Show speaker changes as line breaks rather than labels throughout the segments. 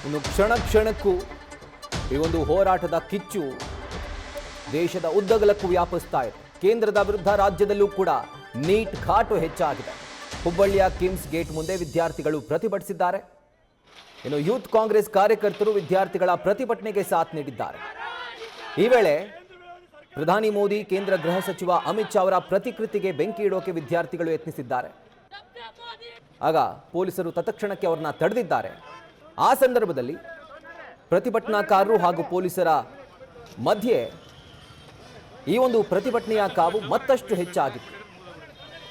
ಇನ್ನು ಕ್ಷಣ ಕ್ಷಣಕ್ಕೂ ಈ ಒಂದು ಹೋರಾಟದ ಕಿಚ್ಚು ದೇಶದ ಉದ್ದಗಲಕ್ಕೂ ವ್ಯಾಪಿಸ್ತಾ ಇದೆ. ಕೇಂದ್ರದ ವಿರುದ್ಧ ರಾಜ್ಯದಲ್ಲೂ ಕೂಡ ನೀಟ್ ಘಾಟು ಹೆಚ್ಚಾಗಿದೆ. ಹುಬ್ಬಳ್ಳಿಯ ಕಿಮ್ಸ್ ಗೇಟ್ ಮುಂದೆ ವಿದ್ಯಾರ್ಥಿಗಳು ಪ್ರತಿಭಟಿಸಿದ್ದಾರೆ. ಇನ್ನು ಯೂತ್ ಕಾಂಗ್ರೆಸ್ ಕಾರ್ಯಕರ್ತರು ವಿದ್ಯಾರ್ಥಿಗಳ ಪ್ರತಿಭಟನೆಗೆ ಸಾಥ್ ನೀಡಿದ್ದಾರೆ. ಈ ವೇಳೆ ಪ್ರಧಾನಿ ಮೋದಿ, ಕೇಂದ್ರ ಗೃಹ ಸಚಿವ ಅಮಿತ್ ಶಾ ಅವರ ಪ್ರತಿಕೃತಿಗೆ ಬೆಂಕಿ ಇಡೋಕೆ ವಿದ್ಯಾರ್ಥಿಗಳು ಯತ್ನಿಸಿದ್ದಾರೆ. ಆಗ ಪೊಲೀಸರು ತತ್ಕ್ಷಣಕ್ಕೆ ಅವರನ್ನ ತಡೆದಿದ್ದಾರೆ. ಆ ಸಂದರ್ಭದಲ್ಲಿ ಪ್ರತಿಭಟನಾಕಾರರು ಹಾಗೂ ಪೊಲೀಸರ ಮಧ್ಯೆ ಈ ಒಂದು ಪ್ರತಿಭಟನೆಯ ಕಾವು ಮತ್ತಷ್ಟು ಹೆಚ್ಚಾಗಿತ್ತು.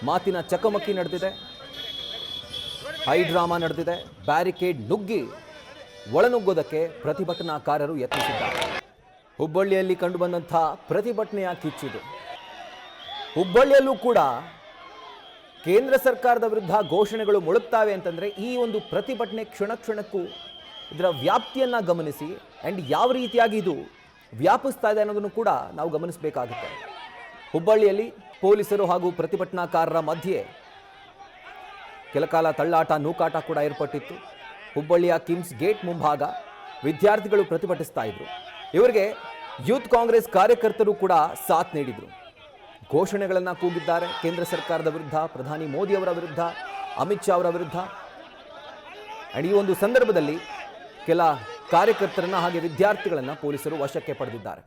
ಮಾತಿನ ಚಕಮಕಿ ನಡೆದಿದೆ, ಹೈ ಡ್ರಾಮಾ ನಡೆದಿದೆ. ಬ್ಯಾರಿಕೇಡ್ ನುಗ್ಗಿ ಒಳನುಗ್ಗೋದಕ್ಕೆ ಪ್ರತಿಭಟನಾಕಾರರು ಯತ್ನಿಸಿದ್ದಾರೆ. ಹುಬ್ಬಳ್ಳಿಯಲ್ಲಿ ಕಂಡುಬಂದಂಥ ಪ್ರತಿಭಟನೆಯ ಕಿಚ್ಚಿದು. ಹುಬ್ಬಳ್ಳಿಯಲ್ಲೂ ಕೂಡ ಕೇಂದ್ರ ಸರ್ಕಾರದ ವಿರುದ್ಧ ಘೋಷಣೆಗಳು ಮೊಳಗ್ತಾವೆ ಅಂತಂದರೆ ಈ ಒಂದು ಪ್ರತಿಭಟನೆ ಕ್ಷಣ ಕ್ಷಣಕ್ಕೂ ಇದರ ವ್ಯಾಪ್ತಿಯನ್ನು ಗಮನಿಸಿ ಆ್ಯಂಡ್ ಯಾವ ರೀತಿಯಾಗಿ ಇದು ವ್ಯಾಪಿಸ್ತಾ ಇದೆ ಅನ್ನೋದನ್ನು ಕೂಡ ನಾವು ಗಮನಿಸಬೇಕಾಗುತ್ತೆ. ಹುಬ್ಬಳ್ಳಿಯಲ್ಲಿ ಪೊಲೀಸರು ಹಾಗೂ ಪ್ರತಿಭಟನಾಕಾರರ ಮಧ್ಯೆ ಕೆಲಕಾಲ ತಳ್ಳಾಟ ನೂಕಾಟ ಕೂಡ ಏರ್ಪಟ್ಟಿತ್ತು. ಹುಬ್ಬಳ್ಳಿಯ ಕಿಮ್ಸ್ ಗೇಟ್ ಮುಂಭಾಗ ವಿದ್ಯಾರ್ಥಿಗಳು ಪ್ರತಿಭಟಿಸ್ತಾ ಇದ್ರು. ಇವರಿಗೆ ಯೂತ್ ಕಾಂಗ್ರೆಸ್ ಕಾರ್ಯಕರ್ತರು ಕೂಡ ಸಾಥ್ ನೀಡಿದರು. ಘೋಷಣೆಗಳನ್ನು ಕೂಗಿದ್ದಾರೆ ಕೇಂದ್ರ ಸರ್ಕಾರದ ವಿರುದ್ಧ, ಪ್ರಧಾನಿ ಮೋದಿ ಅವರ ವಿರುದ್ಧ, ಅಮಿತ್ ಶಾ ಅವರ ವಿರುದ್ಧ. ಆ್ಯಂಡ್ ಈ ಒಂದು ಸಂದರ್ಭದಲ್ಲಿ ಕೆಲ ಕಾರ್ಯಕರ್ತರನ್ನ ಹಾಗೆ ವಿದ್ಯಾರ್ಥಿಗಳನ್ನು ಪೊಲೀಸರು ವಶಕ್ಕೆ ಪಡೆದಿದ್ದಾರೆ.